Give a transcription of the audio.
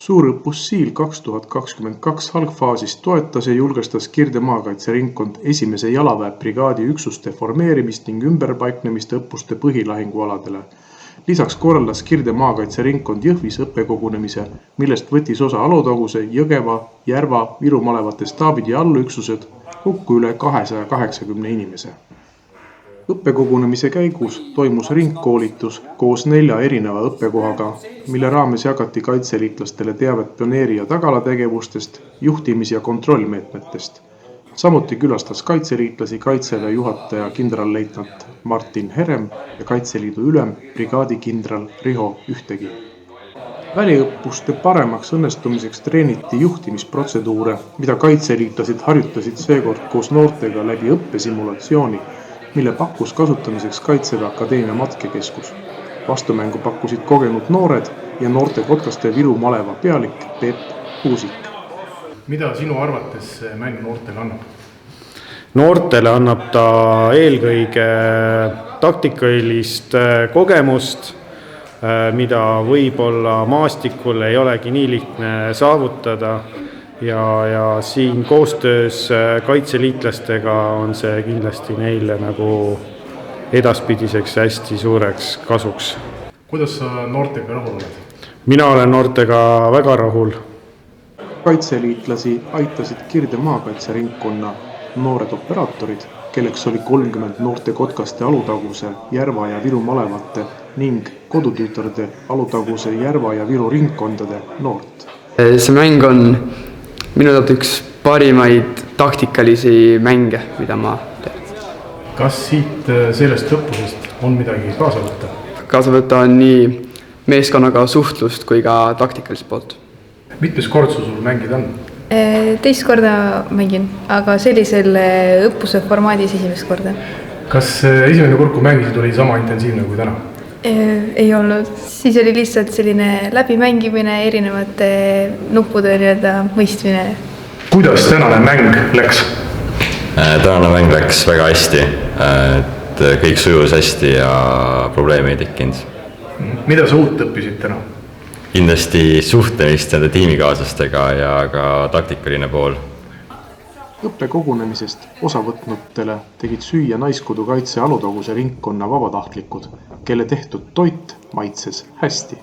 Suurõppus Siil 2022 algfaasis toetas ja julgestas Kirde maakaitseringkond esimese jalaväebrigaadi üksuste formeerimist ning ümberpaiknemist õppuste põhilahingualadele. Lisaks korraldas Kirde maakaitseringkond Jõhvis õppekogunemise, millest võttis osa Alutaguse, Jõgeva, Järva, Viru malevate staabid ja allüksused, kokku üle 280 inimese. Õppekogunemise käigus toimus ringkoolitus koos 4 erineva õppekohaga, mille raames jagati kaitseliitlastele teavet pioneeri- ja tagalategevustest, juhtimis- ja kontrollmeetmetest. Samuti külastas kaitseliitlasi Kaitseväe juhataja kindralleitnant Martin Herem ja Kaitseliidu ülem brigaadikindral Riho Ühtegi. Väliõppuste paremaks õnnestumiseks treeniti juhtimisprotseduure, mida kaitseliitlased harjutasid seekord koos noortega läbi õppesimulatsiooni, mille pakkus kasutamiseks Kaitseväe Akadeemia matkekeskus. Vastumängu pakkusid kogenud noored ja noorte kotkaste Viru maleva pealik Peep Kuusik. Mida sinu arvates see mäng noortele annab? Noortele annab ta eelkõige taktikalist kogemust, mida võib-olla maastikul ei olegi nii lihtne saavutada. Ja siin koostöös kaitseliitlastega on see kindlasti neile nagu edaspidiseks hästi suureks kasuks. Kuidas sa noortega rahul oled? Mina olen noortega väga rahul. Kaitseliitlasi aitasid Kirde maakaitseringkonna noored operaatorid, kelleks oli 30 noorte kotkaste Alutaguse, Järva ja Viru malevate ning kodutüütarde Alutaguse, Järva ja Viru ringkondade noort. See mäng on minu arvates üks parimaid taktikalisi mänge, mida ma teen. Kas siit sellest õppusest on midagi kaasa võtta? Kaasa võtta on nii meeskonnaga suhtlust kui ka taktikalist poolt. Mitmes kord sul mängida on? Teist korda mängin, aga sellisel õppuse formaadis esimest korda. Kas esimene kord, kui mängisid, oli sama intensiivne kui täna? Ei olnud. Siis oli lihtsalt selline läbimängimine, erinevate nuppude mõistmine. Kuidas tänane mäng läks? Tänane mäng läks väga hästi, et kõik sujus hästi ja probleemi ei tekkinud. Mida sa uut õppisid täna? Kindlasti suhtlemist nende tiimikaaslastega ja ka taktikaline pool. Õppekogunemisest osavõtnutele tegid süüa Naiskodu kaitse Alutaguse ringkonna vabatahtlikud, kelle tehtud toit maitses hästi.